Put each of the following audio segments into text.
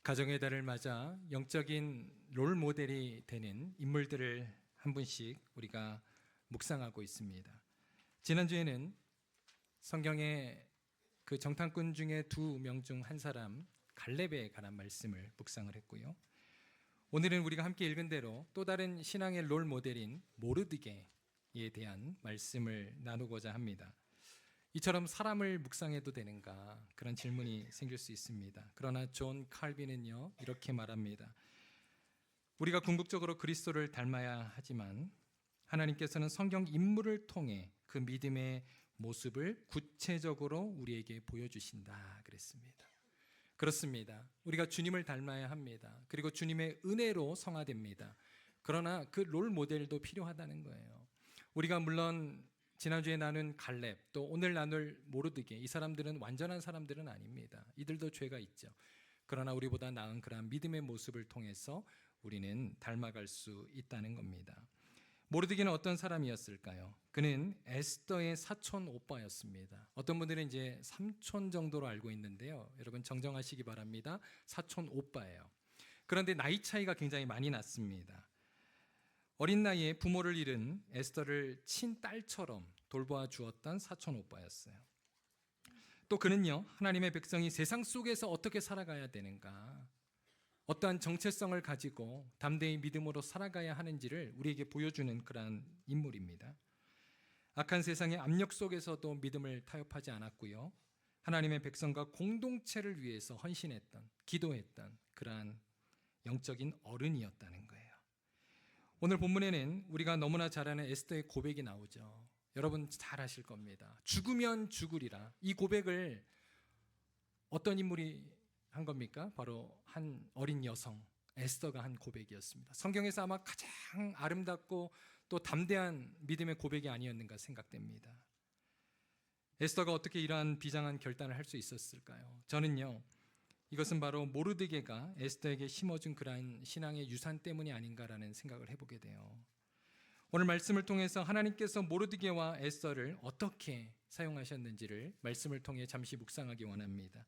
가정의 달을 맞아 영적인 롤 모델이 되는 인물들을 한 분씩 우리가 묵상하고 있습니다. 지난주에는 성경의 그 정탐꾼 중에 2명 중 한 사람 갈렙에 관한 말씀을 묵상을 했고요. 오늘은 우리가 함께 읽은 대로 또 다른 신앙의 롤 모델인 모르드게에 대한 말씀을 나누고자 합니다. 이처럼 사람을 묵상해도 되는가 그런 질문이 생길 수 있습니다. 그러나 존 칼빈은요 이렇게 말합니다. 우리가 궁극적으로 그리스도를 닮아야 하지만 하나님께서는 성경 인물을 통해 그 믿음의 모습을 구체적으로 우리에게 보여주신다 그랬습니다. 그렇습니다. 우리가 주님을 닮아야 합니다. 그리고 주님의 은혜로 성화됩니다. 그러나 그 롤 모델도 필요하다는 거예요. 우리가 물론 지난주에 나눈 갈렙, 또 오늘 나눌 모르드게, 이 사람들은 완전한 사람들은 아닙니다. 이들도 죄가 있죠. 그러나 우리보다 나은 그러한 믿음의 모습을 통해서 우리는 닮아갈 수 있다는 겁니다. 모르드게는 어떤 사람이었을까요? 그는 에스더의 사촌 오빠였습니다. 어떤 분들은 이제 삼촌 정도로 알고 있는데요. 여러분 정정하시기 바랍니다. 사촌 오빠예요. 그런데 나이 차이가 굉장히 많이 났습니다. 어린 나이에 부모를 잃은 에스더를 친딸처럼 돌보아 주었던 사촌 오빠였어요. 또 그는요, 하나님의 백성이 세상 속에서 어떻게 살아가야 되는가, 어떠한 정체성을 가지고 담대히 믿음으로 살아가야 하는지를 우리에게 보여주는 그러한 인물입니다. 악한 세상의 압력 속에서도 믿음을 타협하지 않았고요. 하나님의 백성과 공동체를 위해서 헌신했던, 기도했던 그러한 영적인 어른이었다는 거예요. 오늘 본문에는 우리가 너무나 잘 아는 에스더의 고백이 나오죠. 여러분 잘 아실 겁니다. 죽으면 죽으리라. 이 고백을 어떤 인물이 한 겁니까? 바로 한 어린 여성 에스더가 한 고백이었습니다. 성경에서 아마 가장 아름답고 또 담대한 믿음의 고백이 아니었는가 생각됩니다. 에스더가 어떻게 이러한 비장한 결단을 할 수 있었을까요? 저는요, 이것은 바로 모르드게가 에스더에게 심어준 그러한 신앙의 유산 때문이 아닌가라는 생각을 해보게 돼요. 오늘 말씀을 통해서 하나님께서 모르드게와 에스더를 어떻게 사용하셨는지를 말씀을 통해 잠시 묵상하기 원합니다.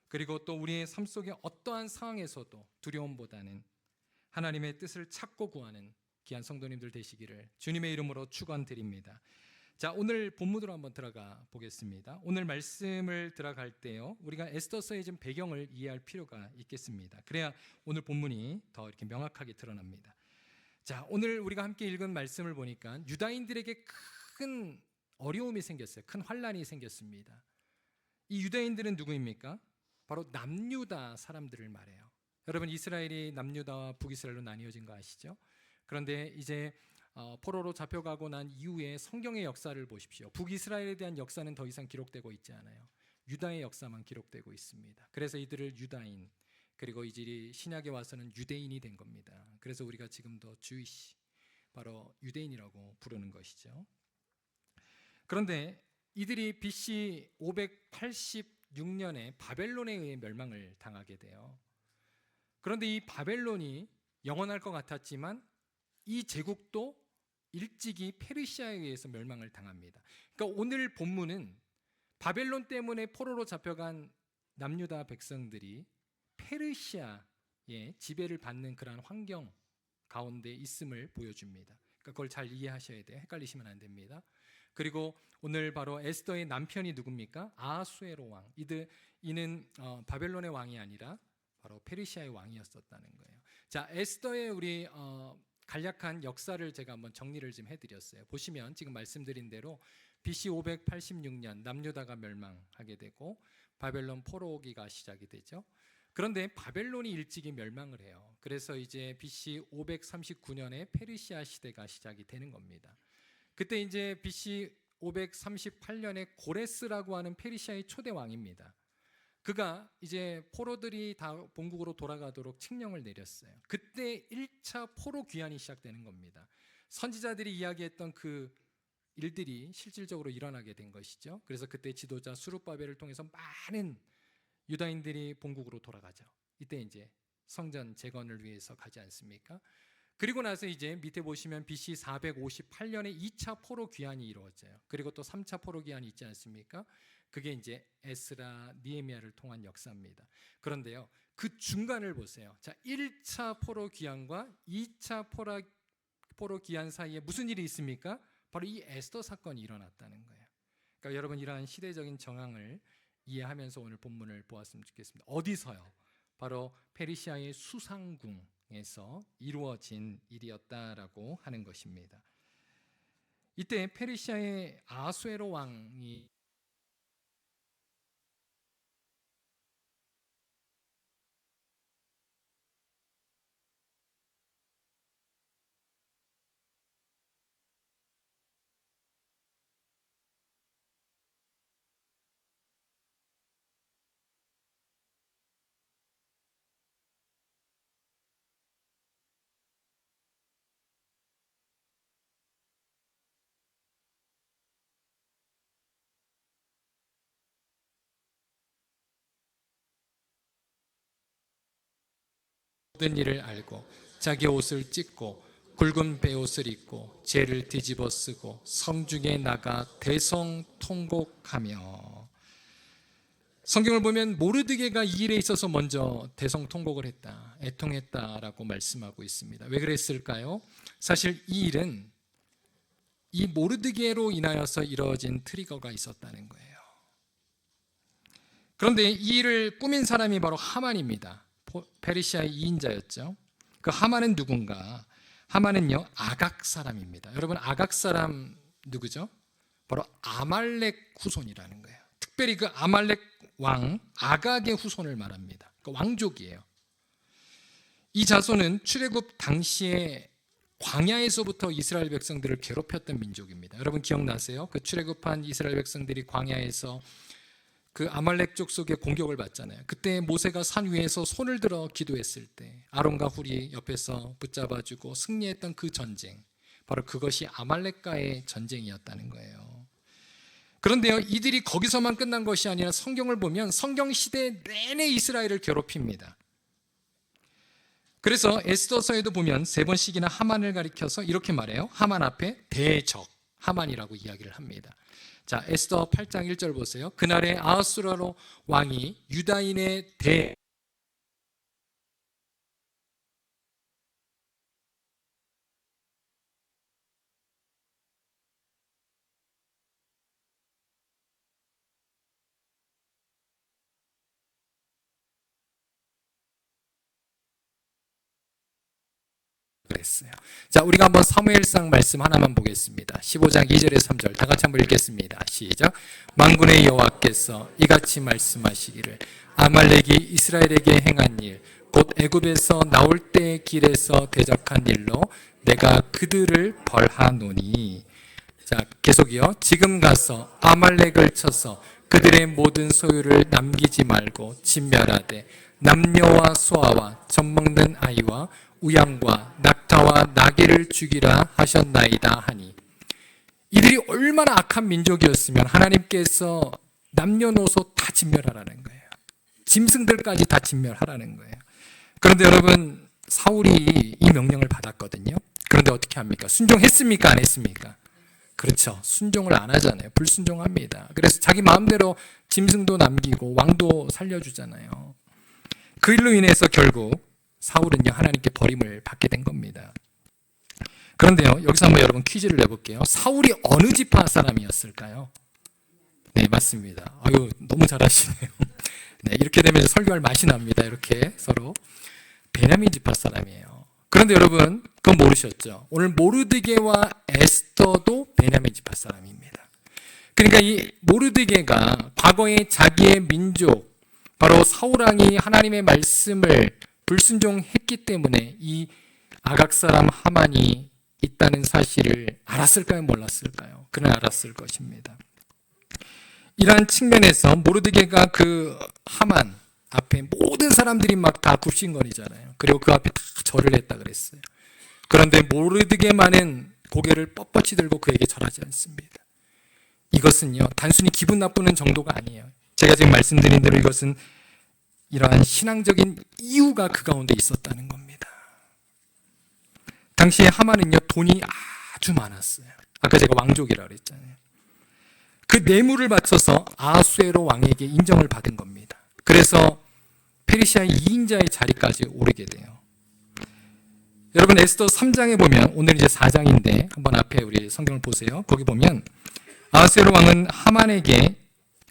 그리고 또 우리의 삶 속의 어떠한 상황에서도 두려움보다는 하나님의 뜻을 찾고 구하는 귀한 성도님들 되시기를 주님의 이름으로 축원드립니다. 자, 오늘 본문으로 한번 들어가 보겠습니다. 오늘 말씀을 들어갈 때요, 우리가 에스더서의 좀 배경을 이해할 필요가 있겠습니다. 그래야 오늘 본문이 더 이렇게 명확하게 드러납니다. 자, 오늘 우리가 함께 읽은 말씀을 보니까 유다인들에게 큰 어려움이 생겼어요. 큰 환란이 생겼습니다. 이 유다인들은 누구입니까? 바로 남유다 사람들을 말해요. 여러분 이스라엘이 남유다와 북이스라엘로 나뉘어진 거 아시죠? 그런데 이제 포로로 잡혀가고 난 이후에 성경의 역사를 보십시오. 북이스라엘에 대한 역사는 더 이상 기록되고 있지 않아요. 유다의 역사만 기록되고 있습니다. 그래서 이들을 유다인, 그리고 이들이 신약에 와서는 유대인이 된 겁니다. 그래서 우리가 지금도 주이시, 바로 유대인이라고 부르는 것이죠. 그런데 이들이 BC 586년에 바벨론에 의해 멸망을 당하게 돼요. 그런데 이 바벨론이 영원할 것 같았지만 이 제국도 일찍이 페르시아에 의해서 멸망을 당합니다. 그러니까 오늘 본문은 바벨론 때문에 포로로 잡혀간 남유다 백성들이 페르시아의 지배를 받는 그러한 환경 가운데 있음을 보여줍니다. 그러니까 그걸 잘 이해하셔야 돼요. 헷갈리시면 안 됩니다. 그리고 오늘 바로 에스더의 남편이 누굽니까? 아하수에로 왕. 이는 바벨론의 왕이 아니라 바로 페르시아의 왕이었었다는 거예요. 자, 에스더의 우리 간략한 역사를 제가 한번 정리를 좀 해드렸어요. 보시면 지금 말씀드린 대로 BC 586년 남유다가 멸망하게 되고 바벨론 포로기가 시작이 되죠. 그런데 바벨론이 일찍이 멸망을 해요. 그래서 이제 BC 539년에 페르시아 시대가 시작이 되는 겁니다. 그때 이제 BC 538년에 고레스라고 하는 페르시아의 초대 왕입니다. 그가 이제 포로들이 다 본국으로 돌아가도록 칙령을 내렸어요. 그때 1차 포로 귀환이 시작되는 겁니다. 선지자들이 이야기했던 그 일들이 실질적으로 일어나게 된 것이죠. 그래서 그때 지도자 수룹바벨을 통해서 많은 유다인들이 본국으로 돌아가죠. 이때 이제 성전 재건을 위해서 가지 않습니까? 그리고 나서 이제 밑에 보시면 BC 458년에 2차 포로 귀환이 이루어져요. 그리고 또 3차 포로 귀환이 있지 않습니까? 그게 이제 에스라, 니에미야를 통한 역사입니다. 그런데요, 그 중간을 보세요. 자, 1차 포로 귀환과 2차 포로 귀환 사이에 무슨 일이 있습니까? 바로 이 에스더 사건이 일어났다는 거예요. 그러니까 여러분, 이러한 시대적인 정황을 이해하면서 오늘 본문을 보았으면 좋겠습니다. 어디서요? 바로 페르시아의 수상궁에서 이루어진 일이었다라고 하는 것입니다. 이때 페르시아의 아수에로 왕이 모든 일을 알고 자기 옷을 찢고 굵은 베옷을 입고 죄를 뒤집어 쓰고 성중에 나가 대성통곡하며. 성경을 보면 모르드게가 이 일에 있어서 먼저 대성통곡을 했다, 애통했다라고 말씀하고 있습니다. 왜 그랬을까요? 사실 이 일은 이 모르드게로 인하여서 이루어진 트리거가 있었다는 거예요. 그런데 이 일을 꾸민 사람이 바로 하만입니다. 페르시아의 2인자였죠. 그 하만은 누군가? 하만은요, 아각 사람입니다. 여러분, 아각 사람 누구죠? 바로 아말렉 후손이라는 거예요. 특별히 그 아말렉 왕 아각의 후손을 말합니다. 그 왕족이에요. 이 자손은 출애굽 당시에 광야에서부터 이스라엘 백성들을 괴롭혔던 민족입니다. 여러분 기억나세요? 그 출애굽한 이스라엘 백성들이 광야에서 그 아말렉 족속의 공격을 받잖아요. 그때 모세가 산 위에서 손을 들어 기도했을 때 아론과 훌이 옆에서 붙잡아주고 승리했던 그 전쟁, 바로 그것이 아말렉과의 전쟁이었다는 거예요. 그런데요, 이들이 거기서만 끝난 것이 아니라 성경을 보면 성경 시대 내내 이스라엘을 괴롭힙니다. 그래서 에스더서에도 보면 3번씩이나 하만을 가리켜서 이렇게 말해요. 하만 앞에 대적 하만이라고 이야기를 합니다. 자, 에스더 8장 1절 보세요. 그날에 아하수에로 왕이 유다인의 그랬어요. 자, 우리가 한번 사무엘상 말씀 하나만 보겠습니다. 15장 2절에서 3절 다 같이 한번 읽겠습니다. 시작. 만군의 여호와께서 이같이 말씀하시기를 아말렉이 이스라엘에게 행한 일, 곧 애굽에서 나올 때의 길에서 대적한 일로 내가 그들을 벌하노니. 자, 계속이요. 지금 가서 아말렉을 쳐서 그들의 모든 소유를 남기지 말고 진멸하되 남녀와 소아와 젖먹는 아이와 우양과 낙타와 나귀를 죽이라 하셨나이다 하니. 이들이 얼마나 악한 민족이었으면 하나님께서 남녀노소 다 진멸하라는 거예요. 짐승들까지 다 진멸하라는 거예요. 그런데 여러분, 사울이 이 명령을 받았거든요. 그런데 어떻게 합니까? 순종했습니까? 안 했습니까? 그렇죠. 순종을 안 하잖아요. 불순종합니다. 그래서 자기 마음대로 짐승도 남기고 왕도 살려주잖아요. 그 일로 인해서 결국 사울은요, 하나님께 버림을 받게 된 겁니다. 그런데요, 여기서 한번 여러분 퀴즈를 내볼게요. 사울이 어느 지파 사람이었을까요? 네, 맞습니다. 아유, 너무 잘하시네요. 네, 이렇게 되면 설교할 맛이 납니다. 이렇게 서로. 베냐민 지파 사람이에요. 그런데 여러분, 그건 모르셨죠? 오늘 모르드게와 에스더도 베냐민 지파 사람입니다. 그러니까 이 모르드게가 과거에 자기의 민족, 바로 사울왕이 하나님의 말씀을 불순종했기 때문에 이 아각 사람 하만이 있다는 사실을 알았을까요? 몰랐을까요? 그는 알았을 것입니다. 이러한 측면에서 모르드게가 그 하만 앞에 모든 사람들이 막 다 굽신거리잖아요. 그리고 그 앞에 다 절을 했다 그랬어요. 그런데 모르드게만은 고개를 뻣뻣이 들고 그에게 절하지 않습니다. 이것은요, 단순히 기분 나쁘는 정도가 아니에요. 제가 지금 말씀드린 대로 이것은 이러한 신앙적인 이유가 그 가운데 있었다는 겁니다. 당시에 하만은요, 돈이 아주 많았어요. 아까 제가 왕족이라고 그랬잖아요. 그 뇌물을 바쳐서 아하수에로 왕에게 인정을 받은 겁니다. 그래서 페르시아의 2인자의 자리까지 오르게 돼요. 여러분 에스더 3장에 보면, 오늘 이제 4장인데 한번 앞에 우리 성경을 보세요. 거기 보면 아하수에로 왕은 하만에게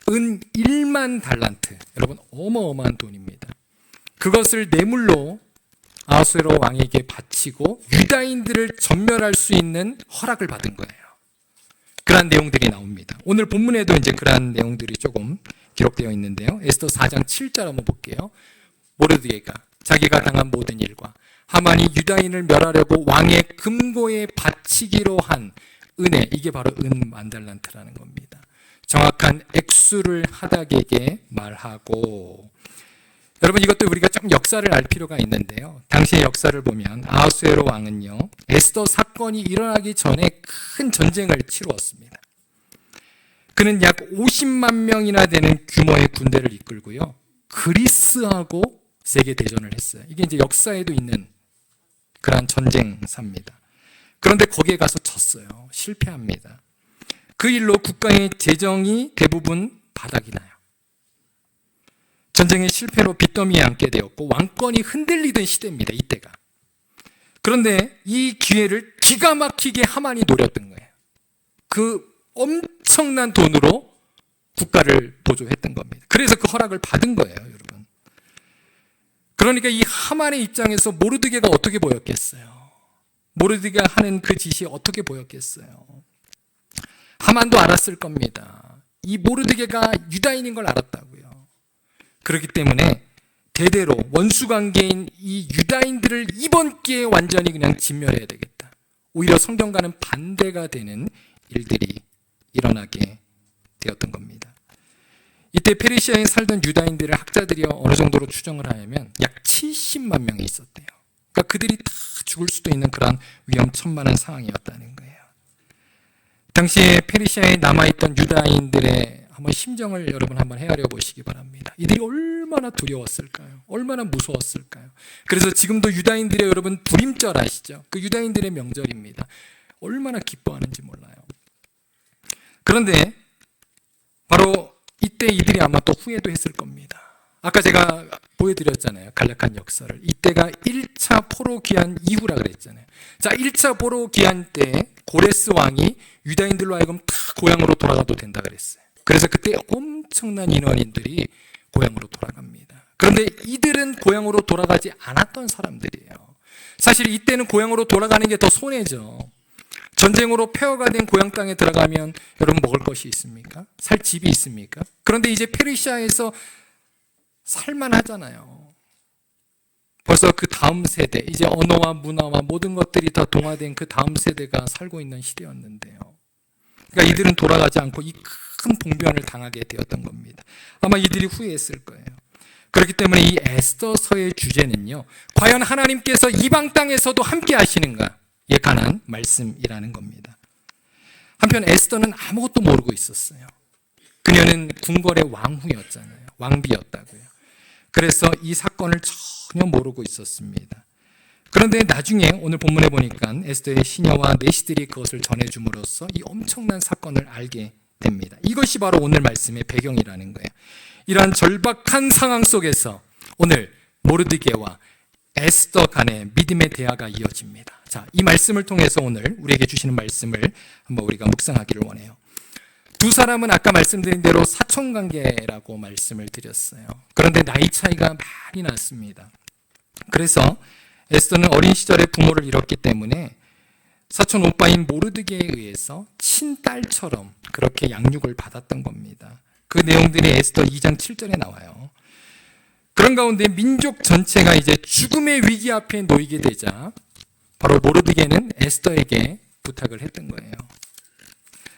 은 1만 달란트, 여러분 어마어마한 돈입니다. 그것을 뇌물로 아하수에로 왕에게 바치고 유다인들을 전멸할 수 있는 허락을 받은 거예요. 그러한 내용들이 나옵니다. 오늘 본문에도 이제 그러한 내용들이 조금 기록되어 있는데요. 에스더 4장 7절 한번 볼게요. 모르드게가 자기가 당한 모든 일과 하만이 유다인을 멸하려고 왕의 금고에 바치기로 한 은혜, 이게 바로 은 만달란트라는 겁니다. 정확한 액수를 하닥에게 말하고, 여러분 이것도 우리가 좀 역사를 알 필요가 있는데요. 당시의 역사를 보면 아하수에로 왕은요, 에스더 사건이 일어나기 전에 큰 전쟁을 치루었습니다. 그는 약 50만 명이나 되는 규모의 군대를 이끌고요, 그리스하고 세계 대전을 했어요. 이게 이제 역사에도 있는 그러한 전쟁사입니다. 그런데 거기에 가서 졌어요. 실패합니다. 그 일로 국가의 재정이 대부분 바닥이 나요. 전쟁의 실패로 빚더미에 앉게 되었고 왕권이 흔들리던 시대입니다. 이때가. 그런데 이 기회를 기가 막히게 하만이 노렸던 거예요. 그 엄청난 돈으로 국가를 보조했던 겁니다. 그래서 그 허락을 받은 거예요, 여러분. 그러니까 이 하만의 입장에서 모르드게가 어떻게 보였겠어요? 모르드게가 하는 그 짓이 어떻게 보였겠어요? 하만도 알았을 겁니다. 이 모르드게가 유다인인 걸 알았다고요. 그렇기 때문에 대대로 원수관계인 이 유다인들을 이번 기회에 완전히 그냥 진멸해야 되겠다. 오히려 성경과는 반대가 되는 일들이 일어나게 되었던 겁니다. 이때 페르시아에 살던 유다인들을 학자들이 어느 정도로 추정을 하냐면 약 70만 명이 있었대요. 그러니까 그들이 다 죽을 수도 있는 그런 위험천만한 상황이었다는 거예요. 당시에 페르시아에 남아있던 유다인들의 한번 심정을 여러분 한번 헤아려 보시기 바랍니다. 이들이 얼마나 두려웠을까요? 얼마나 무서웠을까요? 그래서 지금도 유다인들의 여러분 불임절 아시죠? 그 유다인들의 명절입니다. 얼마나 기뻐하는지 몰라요. 그런데 바로 이때 이들이 아마 또 후회도 했을 겁니다. 아까 제가 보여드렸잖아요. 간략한 역사를. 이때가 1차 포로 귀환 이후라 그랬잖아요. 자, 1차 포로 귀환 때 고레스 왕이 유다인들로 하여금 다 고향으로 돌아가도 된다 그랬어요. 그래서 그때 엄청난 인원인들이 고향으로 돌아갑니다. 그런데 이들은 고향으로 돌아가지 않았던 사람들이에요. 사실 이때는 고향으로 돌아가는 게 더 손해죠. 전쟁으로 폐허가 된 고향 땅에 들어가면 여러분 먹을 것이 있습니까? 살 집이 있습니까? 그런데 이제 페르시아에서 살만하잖아요. 벌써 그 다음 세대, 이제 언어와 문화와 모든 것들이 다 동화된 그 다음 세대가 살고 있는 시대였는데요. 그러니까 이들은 돌아가지 않고 이 큰 봉변을 당하게 되었던 겁니다. 아마 이들이 후회했을 거예요. 그렇기 때문에 이 에스더서의 주제는요, 과연 하나님께서 이방 땅에서도 함께 하시는가에 관한 말씀이라는 겁니다. 한편 에스더는 아무것도 모르고 있었어요. 그녀는 궁궐의 왕후였잖아요. 왕비였다고요. 그래서 이 사건을 전혀 모르고 있었습니다. 그런데 나중에 오늘 본문에 보니까 에스더의 시녀와 내시들이 그것을 전해줌으로써 이 엄청난 사건을 알게 됩니다. 이것이 바로 오늘 말씀의 배경이라는 거예요. 이러한 절박한 상황 속에서 오늘 모르드게와 에스더 간의 믿음의 대화가 이어집니다. 자, 이 말씀을 통해서 오늘 우리에게 주시는 말씀을 한번 우리가 묵상하기를 원해요. 두 사람은 아까 말씀드린 대로 사촌관계라고 말씀을 드렸어요. 그런데 나이 차이가 많이 났습니다. 그래서 에스더는 어린 시절에 부모를 잃었기 때문에 사촌 오빠인 모르드게에 의해서 친딸처럼 그렇게 양육을 받았던 겁니다. 그 내용들이 에스더 2장 7절에 나와요. 그런 가운데 민족 전체가 이제 죽음의 위기 앞에 놓이게 되자 바로 모르드게는 에스더에게 부탁을 했던 거예요.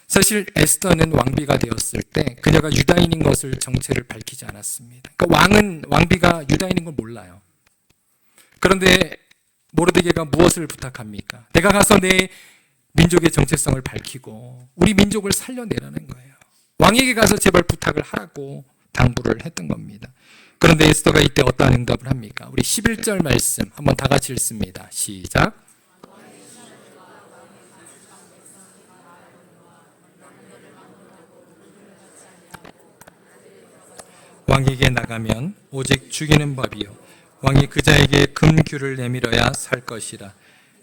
사실 에스더는 왕비가 되었을 때 그녀가 유다인인 것을 정체를 밝히지 않았습니다. 그러니까 왕비가 유다인인 걸 몰라요. 그런데 모르드게가 무엇을 부탁합니까? 내가 가서 내 민족의 정체성을 밝히고 우리 민족을 살려내라는 거예요. 왕에게 가서 제발 부탁을 하라고 당부를 했던 겁니다. 그런데 에스더가 이때 어떠한 응답을 합니까? 우리 11절 말씀 한번 다 같이 읽습니다. 시작. 왕에게 나가면 오직 죽이는 법이요 왕이 그자에게 금규를 내밀어야 살 것이라.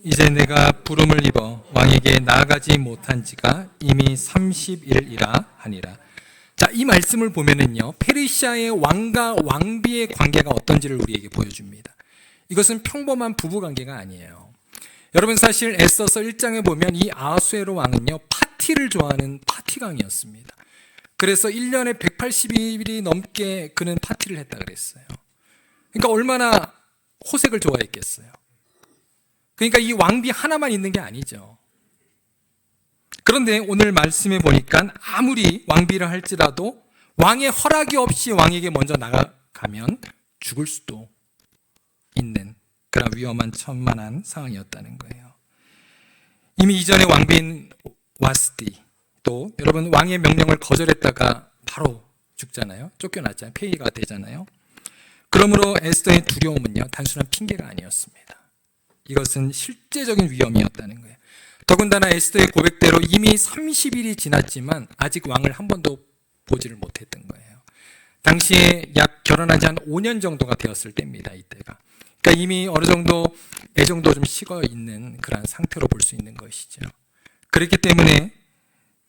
이제 내가 부름을 입어 왕에게 나아가지 못한 지가 이미 30일이라 하니라. 자, 이 말씀을 보면은요, 페르시아의 왕과 왕비의 관계가 어떤지를 우리에게 보여줍니다. 이것은 평범한 부부 관계가 아니에요. 여러분, 사실 에스더서 1장에 보면 이 아하수에로 왕은요, 파티를 좋아하는 파티강이었습니다. 그래서 1년에 180일이 넘게 그는 파티를 했다 그랬어요. 그러니까 얼마나 호색을 좋아했겠어요. 그러니까 이 왕비 하나만 있는 게 아니죠. 그런데 오늘 말씀에 보니까 아무리 왕비를 할지라도 왕의 허락이 없이 왕에게 먼저 나가면 죽을 수도 있는 그런 위험한 천만한 상황이었다는 거예요. 이미 이전에 왕비인 와스디, 또 여러분 왕의 명령을 거절했다가 바로 죽잖아요. 쫓겨났잖아요. 폐위가 되잖아요. 그러므로 에스더의 두려움은요, 단순한 핑계가 아니었습니다. 이것은 실제적인 위험이었다는 거예요. 더군다나 에스더의 고백대로 이미 30일이 지났지만 아직 왕을 한 번도 보지를 못했던 거예요. 당시에 약 결혼한 지 한 5년 정도가 되었을 때입니다. 이때가. 그러니까 이미 어느 정도 애정도 좀 식어 있는 그런 상태로 볼 수 있는 것이죠. 그렇기 때문에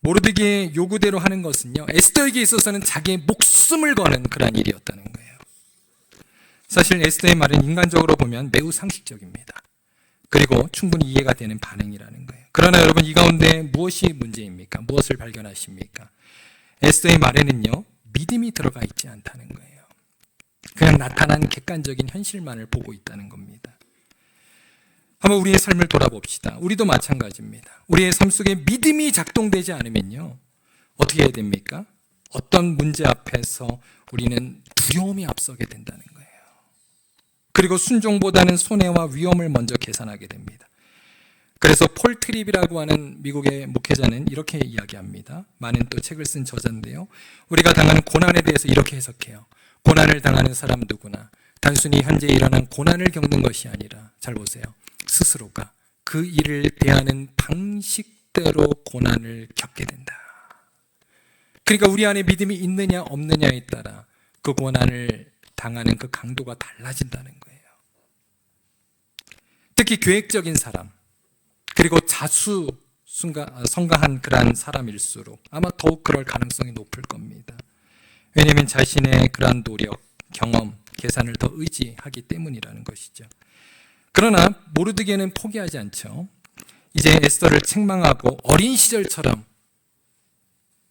모르드게의 요구대로 하는 것은요, 에스더에게 있어서는 자기의 목숨을 거는 그런 일이었다는 거예요. 사실 에스더의 말은 인간적으로 보면 매우 상식적입니다. 그리고 충분히 이해가 되는 반응이라는 거예요. 그러나 여러분, 이 가운데 무엇이 문제입니까? 무엇을 발견하십니까? 에스더의 말에는요, 믿음이 들어가 있지 않다는 거예요. 그냥 나타난 객관적인 현실만을 보고 있다는 겁니다. 한번 우리의 삶을 돌아봅시다. 우리도 마찬가지입니다. 우리의 삶 속에 믿음이 작동되지 않으면요, 어떻게 해야 됩니까? 어떤 문제 앞에서 우리는 두려움이 앞서게 된다는 거예요. 그리고 순종보다는 손해와 위험을 먼저 계산하게 됩니다. 그래서 폴 트립이라고 하는 미국의 목회자는 이렇게 이야기합니다. 많은 또 책을 쓴 저자인데요, 우리가 당하는 고난에 대해서 이렇게 해석해요. 고난을 당하는 사람 누구나 단순히 현재 일어난 고난을 겪는 것이 아니라, 잘 보세요, 스스로가 그 일을 대하는 방식대로 고난을 겪게 된다. 그러니까 우리 안에 믿음이 있느냐 없느냐에 따라 그 고난을 당하는 그 강도가 달라진다는 거예요. 특히 계획적인 사람, 그리고 성가한 그러한 사람일수록 아마 더욱 그럴 가능성이 높을 겁니다. 왜냐하면 자신의 그러한 노력, 경험, 계산을 더 의지하기 때문이라는 것이죠. 그러나 모르드게는 포기하지 않죠. 이제 에스더를 책망하고 어린 시절처럼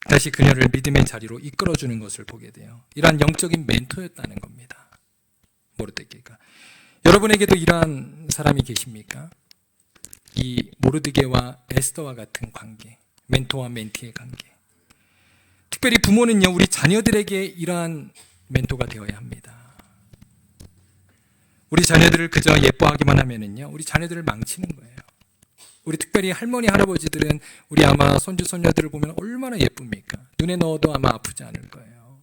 다시 그녀를 믿음의 자리로 이끌어주는 것을 보게 돼요. 이러한 영적인 멘토였다는 겁니다. 모르드게가. 여러분에게도 이러한 사람이 계십니까? 이 모르드게와 에스더와 같은 관계, 멘토와 멘티의 관계. 특별히 부모는요, 우리 자녀들에게 이러한 멘토가 되어야 합니다. 우리 자녀들을 그저 예뻐하기만 하면은요, 우리 자녀들을 망치는 거예요. 우리 특별히 할머니, 할아버지들은 우리 아마 손주, 손녀들을 보면 얼마나 예쁩니까? 눈에 넣어도 아마 아프지 않을 거예요.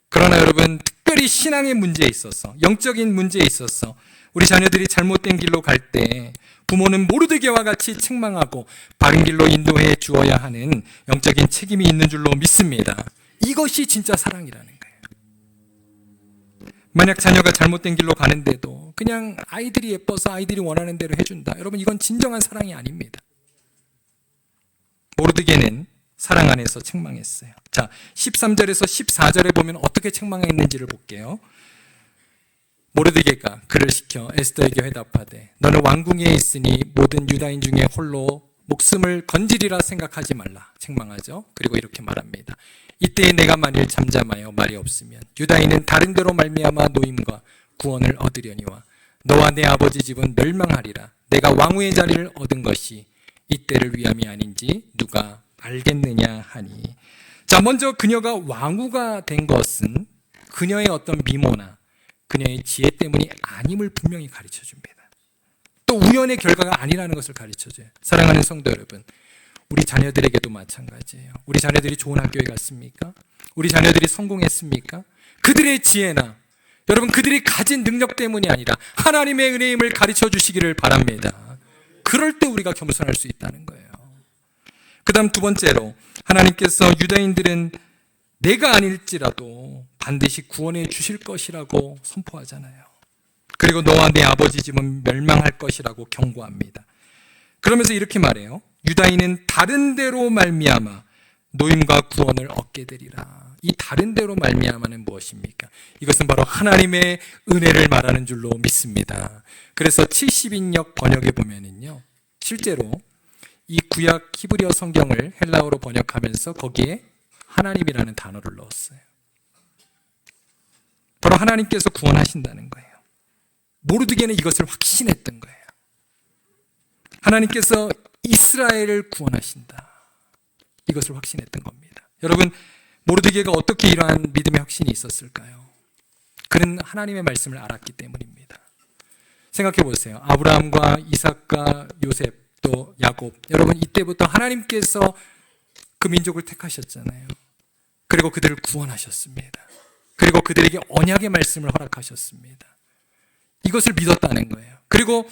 그러나 여러분, 특별히 신앙의 문제에 있어서, 영적인 문제에 있어서 우리 자녀들이 잘못된 길로 갈 때 부모는 모르드게와 같이 책망하고 바른 길로 인도해 주어야 하는 영적인 책임이 있는 줄로 믿습니다. 이것이 진짜 사랑이라는 거예요. 만약 자녀가 잘못된 길로 가는데도 그냥 아이들이 예뻐서 아이들이 원하는 대로 해준다. 여러분, 이건 진정한 사랑이 아닙니다. 모르드게는 사랑 안에서 책망했어요. 자, 13절에서 14절에 보면 어떻게 책망했는지를 볼게요. 모르드게가 그를 시켜 에스더에게 회답하되 너는 왕궁에 있으니 모든 유다인 중에 홀로 목숨을 건지리라 생각하지 말라. 책망하죠. 그리고 이렇게 말합니다. 이때에 내가 만일 잠잠하여 말이 없으면 유다인은 다른 데로 말미암아 노임과 구원을 얻으려니와 너와 내 아버지 집은 멸망하리라. 내가 왕후의 자리를 얻은 것이 이때를 위함이 아닌지 누가 알겠느냐 하니. 자, 먼저 그녀가 왕후가 된 것은 그녀의 어떤 미모나 그녀의 지혜 때문이 아님을 분명히 가르쳐 줍니다. 또 우연의 결과가 아니라는 것을 가르쳐 줘요. 사랑하는 성도 여러분, 우리 자녀들에게도 마찬가지예요. 우리 자녀들이 좋은 학교에 갔습니까? 우리 자녀들이 성공했습니까? 그들의 지혜나 여러분 그들이 가진 능력 때문이 아니라 하나님의 은혜임을 가르쳐 주시기를 바랍니다. 그럴 때 우리가 겸손할 수 있다는 거예요. 그 다음 두 번째로, 하나님께서 유다인들은 내가 아닐지라도 반드시 구원해 주실 것이라고 선포하잖아요. 그리고 너와 내 아버지 집은 멸망할 것이라고 경고합니다. 그러면서 이렇게 말해요. 유다인은 다른 데로 말미암아 노임과 구원을 얻게 되리라. 이 다른 데로 말미암아는 무엇입니까? 이것은 바로 하나님의 은혜를 말하는 줄로 믿습니다. 그래서 70인역 번역에 보면은요, 실제로 이 구약 히브리어 성경을 헬라어로 번역하면서 거기에 하나님이라는 단어를 넣었어요. 바로 하나님께서 구원하신다는 거예요. 모르드게는 이것을 확신했던 거예요. 하나님께서 이스라엘을 구원하신다. 이것을 확신했던 겁니다. 여러분, 모르드게가 어떻게 이러한 믿음의 확신이 있었을까요? 그는 하나님의 말씀을 알았기 때문입니다. 생각해 보세요. 아브라함과 이삭과 요셉 또 야곱, 여러분 이때부터 하나님께서 그 민족을 택하셨잖아요. 그리고 그들을 구원하셨습니다. 그리고 그들에게 언약의 말씀을 허락하셨습니다. 이것을 믿었다는 거예요. 그리고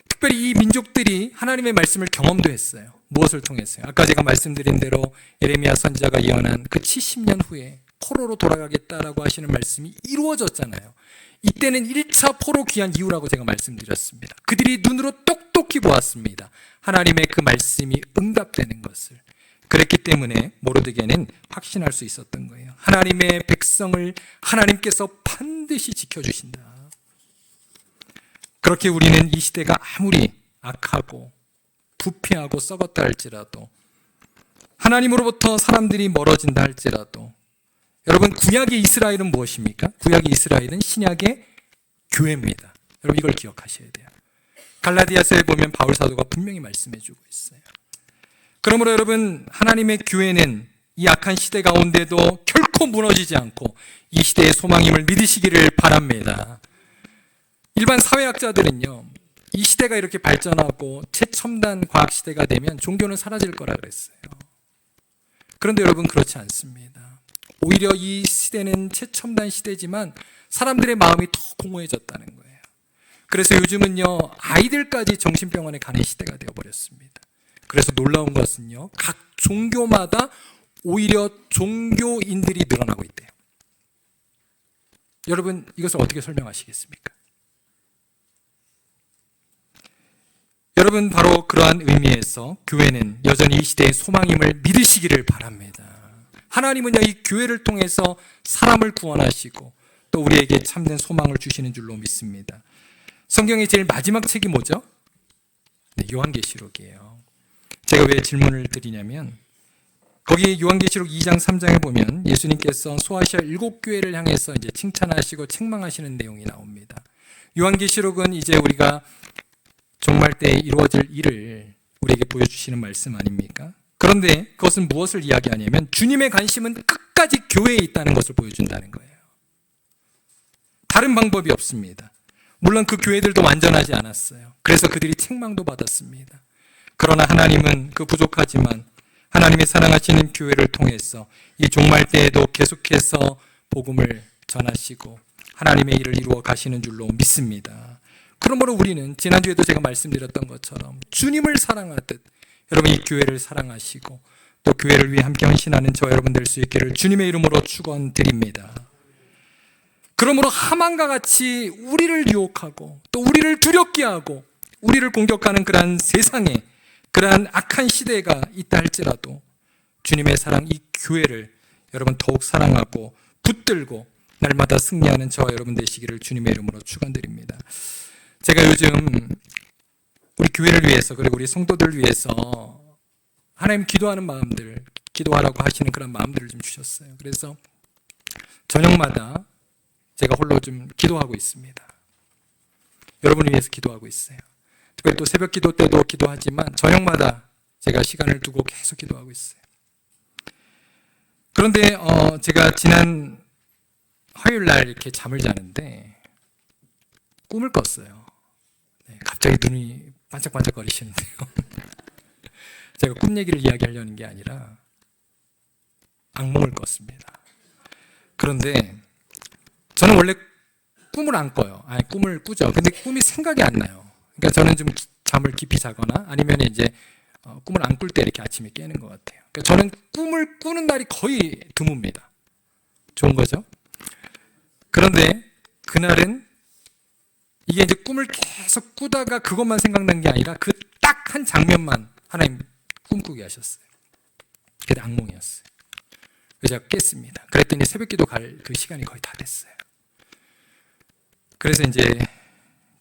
특별히 이 민족들이 하나님의 말씀을 경험도 했어요. 무엇을 통해서요? 아까 제가 말씀드린 대로 예레미야 선지자가 예언한 그 70년 후에 포로로 돌아가겠다라고 하시는 말씀이 이루어졌잖아요. 이때는 1차 포로 귀환 이후라고 제가 말씀드렸습니다. 그들이 눈으로 똑똑히 보았습니다. 하나님의 그 말씀이 응답되는 것을. 그랬기 때문에 모르드게는 확신할 수 있었던 거예요. 하나님의 백성을 하나님께서 반드시 지켜주신다. 그렇게 우리는 이 시대가 아무리 악하고 부패하고 썩었다 할지라도, 하나님으로부터 사람들이 멀어진다 할지라도, 여러분 구약의 이스라엘은 무엇입니까? 구약의 이스라엘은 신약의 교회입니다. 여러분 이걸 기억하셔야 돼요. 갈라디아서에 보면 바울 사도가 분명히 말씀해 주고 있어요. 그러므로 여러분, 하나님의 교회는 이 악한 시대 가운데도 결코 무너지지 않고 이 시대의 소망임을 믿으시기를 바랍니다. 일반 사회학자들은요, 이 시대가 이렇게 발전하고 최첨단 과학 시대가 되면 종교는 사라질 거라 그랬어요. 그런데 여러분 그렇지 않습니다. 오히려 이 시대는 최첨단 시대지만 사람들의 마음이 더 공허해졌다는 거예요. 그래서 요즘은요, 아이들까지 정신병원에 가는 시대가 되어버렸습니다. 그래서 놀라운 것은요, 각 종교마다 오히려 종교인들이 늘어나고 있대요. 여러분 이것을 어떻게 설명하시겠습니까? 여러분, 바로 그러한 의미에서 교회는 여전히 이 시대의 소망임을 믿으시기를 바랍니다. 하나님은요, 이 교회를 통해서 사람을 구원하시고 또 우리에게 참된 소망을 주시는 줄로 믿습니다. 성경의 제일 마지막 책이 뭐죠? 네, 요한계시록이에요. 제가 왜 질문을 드리냐면, 거기 요한계시록 2장 3장에 보면 예수님께서 소아시아 7교회를 향해서 이제 칭찬하시고 책망하시는 내용이 나옵니다. 요한계시록은 이제 우리가 종말 때 이루어질 일을 우리에게 보여주시는 말씀 아닙니까? 그런데 그것은 무엇을 이야기하냐면 주님의 관심은 끝까지 교회에 있다는 것을 보여준다는 거예요. 다른 방법이 없습니다. 물론 그 교회들도 완전하지 않았어요. 그래서 그들이 책망도 받았습니다. 그러나 하나님은 그 부족하지만 하나님의 사랑하시는 교회를 통해서 이 종말 때에도 계속해서 복음을 전하시고 하나님의 일을 이루어 가시는 줄로 믿습니다. 그러므로 우리는 지난주에도 제가 말씀드렸던 것처럼 주님을 사랑하듯 여러분 이 교회를 사랑하시고 또 교회를 위해 함께 헌신하는 저와 여러분 될 수 있기를 주님의 이름으로 축원드립니다. 그러므로 하만과 같이 우리를 유혹하고 또 우리를 두렵게 하고 우리를 공격하는 그러한 세상에, 그러한 악한 시대가 있다 할지라도 주님의 사랑, 이 교회를 여러분 더욱 사랑하고 붙들고 날마다 승리하는 저와 여러분 되시기를 주님의 이름으로 축원드립니다. 제가 요즘 우리 교회를 위해서 그리고 우리 성도들을 위해서 하나님 기도하는 마음들, 기도하라고 하시는 그런 마음들을 좀 주셨어요. 그래서 저녁마다 제가 홀로 좀 기도하고 있습니다. 여러분을 위해서 기도하고 있어요. 특별히 또 새벽 기도 때도 기도하지만 저녁마다 제가 시간을 두고 계속 기도하고 있어요. 그런데 제가 지난 화요일 날 이렇게 잠을 자는데 꿈을 꿨어요. 갑자기 눈이 반짝반짝거리시는데요. 제가 꿈 얘기를 이야기하려는 게 아니라 악몽을 꿨습니다. 그런데 저는 원래 꿈을 안 꿔요. 아니, 꿈을 꾸죠. 근데 꿈이 생각이 안 나요. 그러니까 저는 좀 잠을 깊이 자거나 아니면 이제 꿈을 안 꿀 때 이렇게 아침에 깨는 것 같아요. 그러니까 저는 꿈을 꾸는 날이 거의 드뭅니다. 좋은 거죠. 그런데 그날은 이게 이제 꿈을 계속 꾸다가 그것만 생각난 게 아니라 그 딱 한 장면만 하나님 꿈꾸게 하셨어요. 그게 악몽이었어요. 그래서 제가 깼습니다. 그랬더니 새벽기도 갈 그 시간이 거의 다 됐어요. 그래서 이제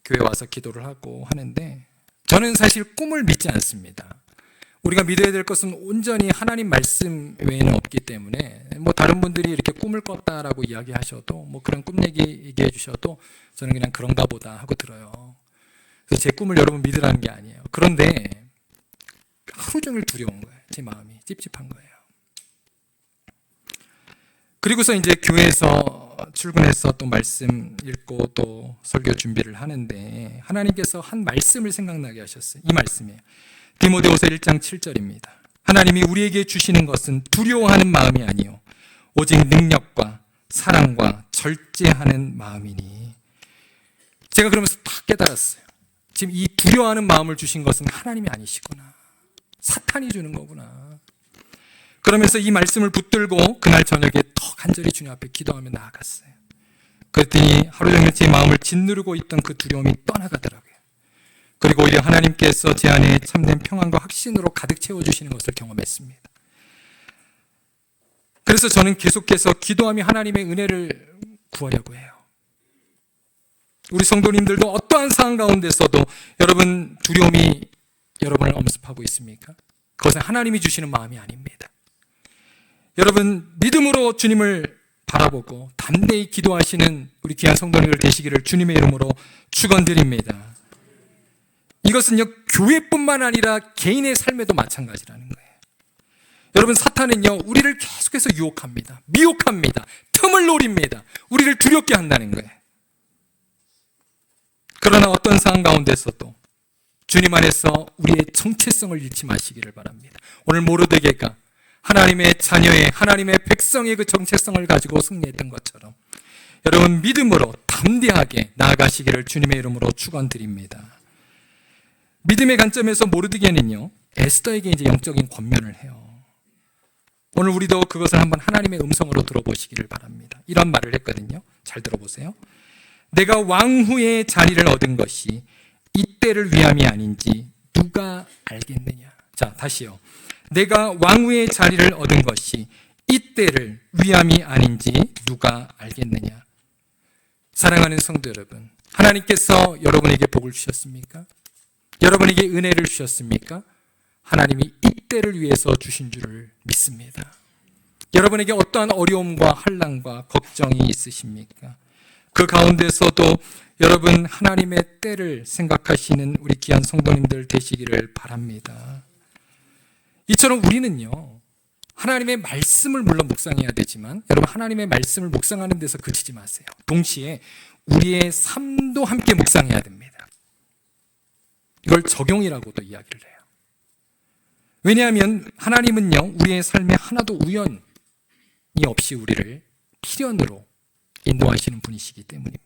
교회 와서 기도를 하고 하는데, 저는 사실 꿈을 믿지 않습니다. 우리가 믿어야 될 것은 온전히 하나님 말씀 외에는 없기 때문에, 뭐 다른 분들이 이렇게 꿈을 꿨다라고 이야기하셔도, 뭐 그런 꿈 얘기해 주셔도 저는 그냥 그런가 보다 하고 들어요. 그래서 제 꿈을 여러분 믿으라는 게 아니에요. 그런데 하루 종일 두려운 거예요. 제 마음이 찝찝한 거예요. 그리고서 이제 교회에서 출근해서 또 말씀 읽고 또 설교 준비를 하는데, 하나님께서 한 말씀을 생각나게 하셨어요. 이 말씀이에요. 디모데후서 1장 7절입니다. 하나님이 우리에게 주시는 것은 두려워하는 마음이 아니요 오직 능력과 사랑과 절제하는 마음이니. 제가 그러면서 딱 깨달았어요. 지금 이 두려워하는 마음을 주신 것은 하나님이 아니시구나. 사탄이 주는 거구나. 그러면서 이 말씀을 붙들고 그날 저녁에 더 간절히 주님 앞에 기도하며 나아갔어요. 그랬더니 하루 종일 제 마음을 짓누르고 있던 그 두려움이 떠나가더라고요. 그리고 오히려 하나님께서 제 안에 참된 평안과 확신으로 가득 채워주시는 것을 경험했습니다. 그래서 저는 계속해서 기도하며 하나님의 은혜를 구하려고 해요. 우리 성도님들도 어떠한 상황 가운데서도 여러분 두려움이 여러분을 엄습하고 있습니까? 그것은 하나님이 주시는 마음이 아닙니다. 여러분 믿음으로 주님을 바라보고 담대히 기도하시는 우리 귀한 성도님들 되시기를 주님의 이름으로 축원드립니다. 이것은요 교회뿐만 아니라 개인의 삶에도 마찬가지라는 거예요. 여러분 사탄은요 우리를 계속해서 유혹합니다. 미혹합니다. 틈을 노립니다. 우리를 두렵게 한다는 거예요. 그러나 어떤 상황 가운데서도 주님 안에서 우리의 정체성을 잃지 마시기를 바랍니다. 오늘 모르드게가 하나님의 자녀의 하나님의 백성의 그 정체성을 가지고 승리했던 것처럼 여러분 믿음으로 담대하게 나아가시기를 주님의 이름으로 축원드립니다. 믿음의 관점에서 모르드게는요 에스더에게 이제 영적인 권면을 해요. 오늘 우리도 그것을 한번 하나님의 음성으로 들어보시기를 바랍니다. 이런 말을 했거든요. 잘 들어보세요. 내가 왕후의 자리를 얻은 것이 이때를 위함이 아닌지 누가 알겠느냐. 자, 다시요. 내가 왕후의 자리를 얻은 것이 이때를 위함이 아닌지 누가 알겠느냐. 사랑하는 성도 여러분, 하나님께서 여러분에게 복을 주셨습니까? 여러분에게 은혜를 주셨습니까? 하나님이 이때를 위해서 주신 줄을 믿습니다. 여러분에게 어떠한 어려움과 환난과 걱정이 있으십니까? 그 가운데서도 여러분 하나님의 때를 생각하시는 우리 귀한 성도님들 되시기를 바랍니다. 이처럼 우리는요 하나님의 말씀을 물론 묵상해야 되지만 여러분 하나님의 말씀을 묵상하는 데서 그치지 마세요. 동시에 우리의 삶도 함께 묵상해야 됩니다. 이걸 적용이라고도 이야기를 해요. 왜냐하면 하나님은요 우리의 삶에 하나도 우연이 없이 우리를 필연으로 인도하시는 분이시기 때문입니다.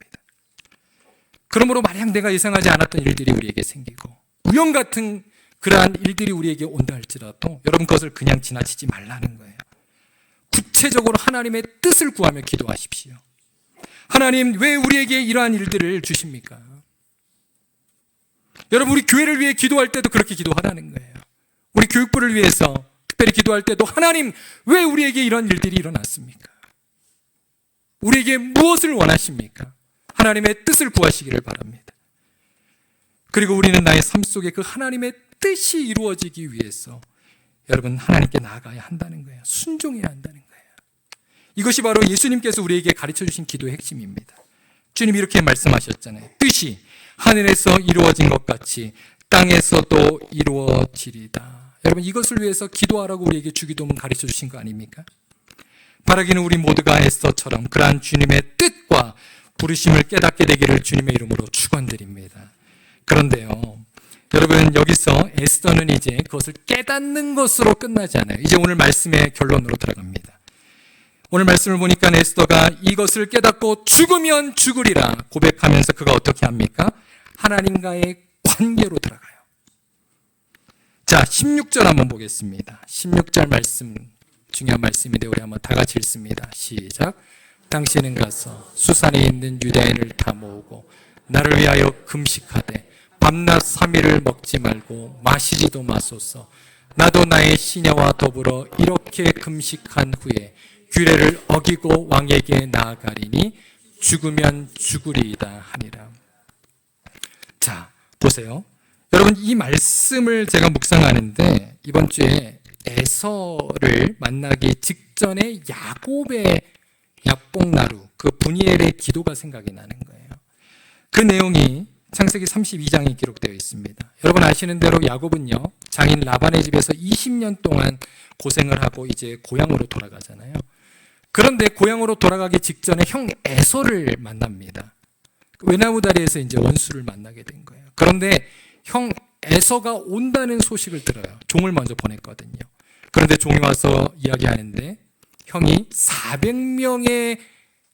그러므로 만약 내가 예상하지 않았던 일들이 우리에게 생기고 우연 같은 그러한 일들이 우리에게 온다 할지라도 여러분 그것을 그냥 지나치지 말라는 거예요. 구체적으로 하나님의 뜻을 구하며 기도하십시오. 하나님 왜 우리에게 이러한 일들을 주십니까? 여러분 우리 교회를 위해 기도할 때도 그렇게 기도하라는 거예요. 우리 교육부를 위해서 특별히 기도할 때도 하나님 왜 우리에게 이런 일들이 일어났습니까? 우리에게 무엇을 원하십니까? 하나님의 뜻을 구하시기를 바랍니다. 그리고 우리는 나의 삶 속에 그 하나님의 뜻이 이루어지기 위해서 여러분 하나님께 나아가야 한다는 거예요. 순종해야 한다는 거예요. 이것이 바로 예수님께서 우리에게 가르쳐 주신 기도의 핵심입니다. 주님이 이렇게 말씀하셨잖아요. 뜻이 하늘에서 이루어진 것 같이 땅에서도 이루어지리다. 여러분 이것을 위해서 기도하라고 우리에게 주기도문 가르쳐 주신 거 아닙니까? 바라기는 우리 모두가 에스더처럼 그러한 주님의 뜻과 부르심을 깨닫게 되기를 주님의 이름으로 축원드립니다. 그런데요 여러분 여기서 에스더는 이제 그것을 깨닫는 것으로 끝나지 않아요. 이제 오늘 말씀의 결론으로 들어갑니다. 오늘 말씀을 보니까 에스더가 이것을 깨닫고 죽으면 죽으리라 고백하면서 그가 어떻게 합니까? 하나님과의 관계로 들어가요. 자 16절 한번 보겠습니다. 16절 말씀 중요한 말씀인데 우리 한번 다 같이 읽습니다. 시작. 당신은 가서 수산에 있는 유대인을 다 모으고 나를 위하여 금식하되 밤낮 3일을 먹지 말고 마시지도 마소서. 나도 나의 시녀와 더불어 이렇게 금식한 후에 규례를 어기고 왕에게 나아가리니 죽으면 죽으리이다 하니라. 자, 보세요. 여러분, 이 말씀을 제가 묵상하는데 이번 주에 에서를 만나기 직전에 야곱의 야복나루, 그 분이엘의 기도가 생각이 나는 거예요. 그 내용이 창세기 32장에 기록되어 있습니다. 여러분 아시는 대로 야곱은요, 장인 라반의 집에서 20년 동안 고생을 하고 이제 고향으로 돌아가잖아요. 그런데 고향으로 돌아가기 직전에 형 에서를 만납니다. 외나무다리에서 이제 원수를 만나게 된 거예요. 그런데 형 에서가 온다는 소식을 들어요. 종을 먼저 보냈거든요. 그런데 종이 와서 이야기하는데 형이 400명의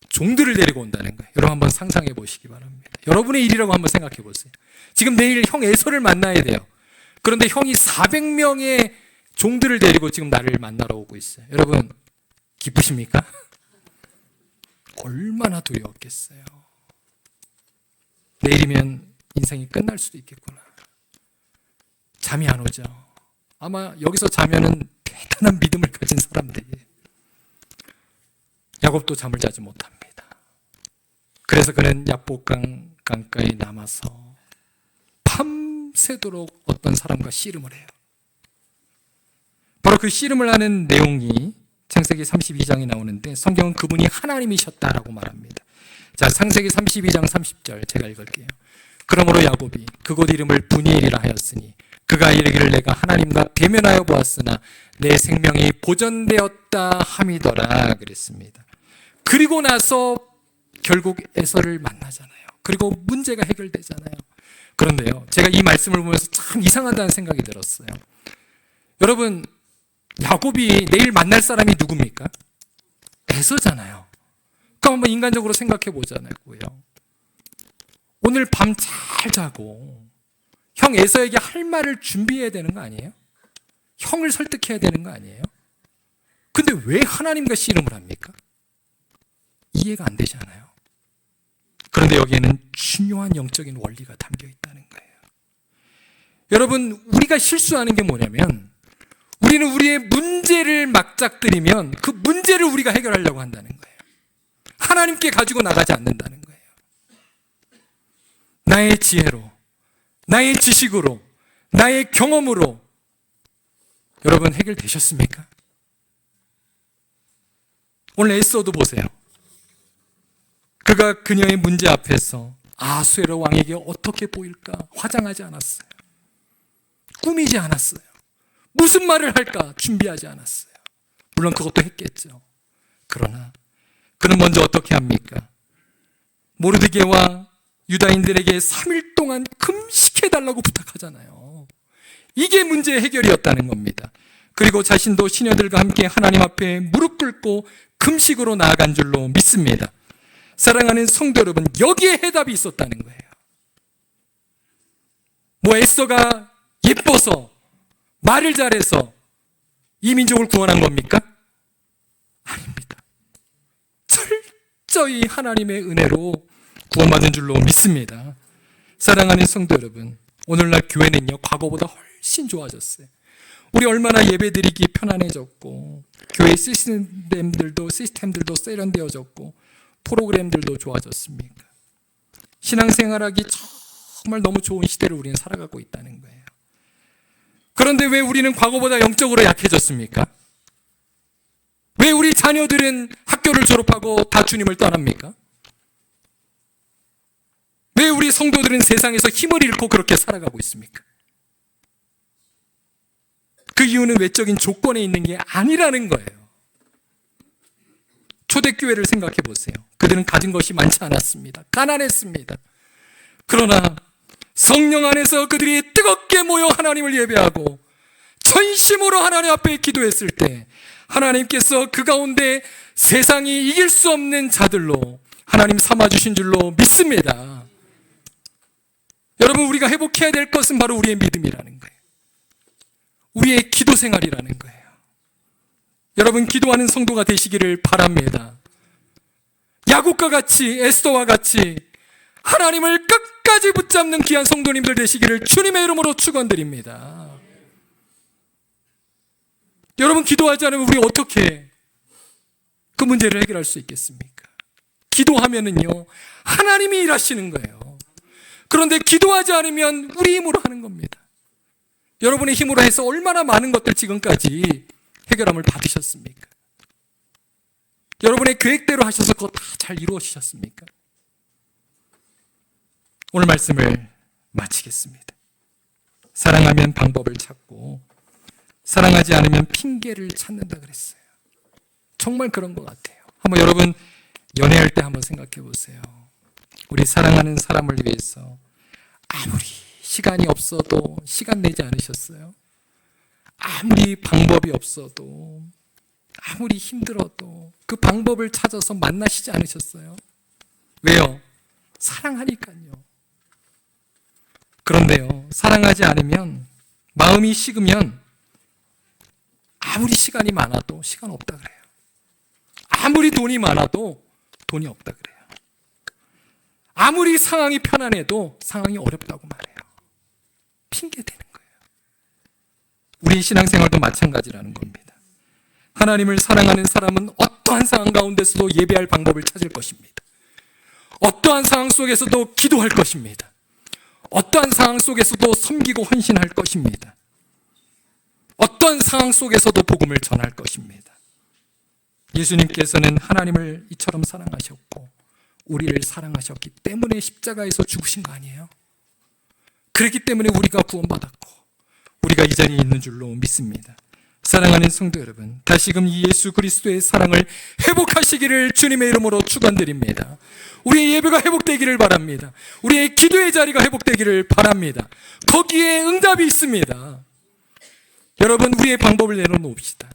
종들을 데리고 온다는 거예요. 여러분 한번 상상해 보시기 바랍니다. 여러분의 일이라고 한번 생각해 보세요. 지금 내일 형 에서를 만나야 돼요. 그런데 형이 400명의 종들을 데리고 지금 나를 만나러 오고 있어요. 여러분 기쁘십니까? 얼마나 두려웠겠어요. 내일이면 인생이 끝날 수도 있겠구나. 잠이 안 오죠. 아마 여기서 자면은 대단한 믿음을 가진 사람들이에요. 야곱도 잠을 자지 못합니다. 그래서 그는 야복강 강가에 남아서 밤새도록 어떤 사람과 씨름을 해요. 바로 그 씨름을 하는 내용이 창세기 32장에 나오는데 성경은 그분이 하나님이셨다라고 말합니다. 자, 창세기 32장 30절 제가 읽을게요. 그러므로 야곱이 그곳 이름을 분이엘이라 하였으니 그가 이르기를 내가 하나님과 대면하여 보았으나 내 생명이 보존되었다 함이더라 그랬습니다. 그리고 나서 결국 에서를 만나잖아요. 그리고 문제가 해결되잖아요. 그런데요, 제가 이 말씀을 보면서 참 이상하다는 생각이 들었어요. 여러분, 야곱이 내일 만날 사람이 누굽니까? 에서잖아요. 그럼 한번 인간적으로 생각해 보자고요. 오늘 밤 잘 자고 형 에서에게 할 말을 준비해야 되는 거 아니에요? 형을 설득해야 되는 거 아니에요? 근데 왜 하나님과 씨름을 합니까? 이해가 안 되잖아요. 그런데 여기에는 중요한 영적인 원리가 담겨 있다는 거예요. 여러분, 우리가 실수하는 게 뭐냐면 우리는 우리의 문제를 막작들이면 그 문제를 우리가 해결하려고 한다는 거예요. 하나님께 가지고 나가지 않는다는 거예요. 나의 지혜로, 나의 지식으로, 나의 경험으로 여러분 해결되셨습니까? 오늘 에스더도 보세요. 그가 그녀의 문제 앞에서 아수에로 왕에게 어떻게 보일까 화장하지 않았어요. 꾸미지 않았어요. 무슨 말을 할까 준비하지 않았어요. 물론 그것도 했겠죠. 그러나 그는 먼저 어떻게 합니까? 모르드게와 유다인들에게 3일 동안 금식해달라고 부탁하잖아요. 이게 문제의 해결이었다는 겁니다. 그리고 자신도 시녀들과 함께 하나님 앞에 무릎 꿇고 금식으로 나아간 줄로 믿습니다. 사랑하는 성도 여러분, 여기에 해답이 있었다는 거예요. 뭐 에스더가 예뻐서 말을 잘해서 이 민족을 구원한 겁니까? 아닙니다. 철저히 하나님의 은혜로 구원받은 줄로 믿습니다. 사랑하는 성도 여러분, 오늘날 교회는요 과거보다 훨씬 좋아졌어요. 우리 얼마나 예배드리기 편안해졌고 교회 시스템들도 세련되어졌고 프로그램들도 좋아졌습니까? 신앙생활하기 정말 너무 좋은 시대를 우리는 살아가고 있다는 거예요. 그런데 왜 우리는 과거보다 영적으로 약해졌습니까? 왜 우리 자녀들은 학교를 졸업하고 다 주님을 떠납니까? 왜 우리 성도들은 세상에서 힘을 잃고 그렇게 살아가고 있습니까? 그 이유는 외적인 조건에 있는 게 아니라는 거예요. 초대교회를 생각해 보세요. 그들은 가진 것이 많지 않았습니다. 가난했습니다. 그러나 성령 안에서 그들이 뜨겁게 모여 하나님을 예배하고 전심으로 하나님 앞에 기도했을 때 하나님께서 그 가운데 세상이 이길 수 없는 자들로 하나님 삼아주신 줄로 믿습니다. 여러분, 우리가 회복해야 될 것은 바로 우리의 믿음이라는 거예요. 우리의 기도 생활이라는 거예요. 여러분, 기도하는 성도가 되시기를 바랍니다. 야곱과 같이, 에스더와 같이 하나님을 끝까지 붙잡는 귀한 성도님들 되시기를 주님의 이름으로 축원드립니다. 여러분, 기도하지 않으면 우리 어떻게 그 문제를 해결할 수 있겠습니까? 기도하면은요, 하나님이 일하시는 거예요. 그런데 기도하지 않으면 우리 힘으로 하는 겁니다. 여러분의 힘으로 해서 얼마나 많은 것들 지금까지 해결함을 받으셨습니까? 여러분의 계획대로 하셔서 그거 다 잘 이루어지셨습니까? 오늘 말씀을 마치겠습니다. 사랑하면 방법을 찾고 사랑하지 않으면 핑계를 찾는다 그랬어요. 정말 그런 것 같아요. 한번 여러분 연애할 때 한번 생각해 보세요. 우리 사랑하는 사람을 위해서 아무리 시간이 없어도 시간 내지 않으셨어요? 아무리 방법이 없어도, 아무리 힘들어도 그 방법을 찾아서 만나시지 않으셨어요? 왜요? 사랑하니까요. 그런데요, 사랑하지 않으면, 마음이 식으면 아무리 시간이 많아도 시간 없다 그래요. 아무리 돈이 많아도 돈이 없다 그래요. 아무리 상황이 편안해도 상황이 어렵다고 말해요. 핑계 대는 거예요. 우리 신앙생활도 마찬가지라는 겁니다. 하나님을 사랑하는 사람은 어떠한 상황 가운데서도 예배할 방법을 찾을 것입니다. 어떠한 상황 속에서도 기도할 것입니다. 어떠한 상황 속에서도 섬기고 헌신할 것입니다. 어떠한 상황 속에서도 복음을 전할 것입니다. 예수님께서는 하나님을 이처럼 사랑하셨고 우리를 사랑하셨기 때문에 십자가에서 죽으신 거 아니에요? 그렇기 때문에 우리가 구원받았고 우리가 이 자리에 있는 줄로 믿습니다. 사랑하는 성도 여러분, 다시금 이 예수 그리스도의 사랑을 회복하시기를 주님의 이름으로 축원드립니다. 우리의 예배가 회복되기를 바랍니다. 우리의 기도의 자리가 회복되기를 바랍니다. 거기에 응답이 있습니다. 여러분, 우리의 방법을 내려놓읍시다.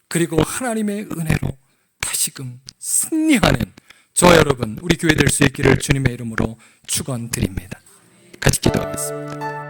그리고 하나님의 은혜로 다시금 승리하는 저와 여러분, 우리 교회 될 수 있기를 주님의 이름으로 축원드립니다. 같이 기도하겠습니다.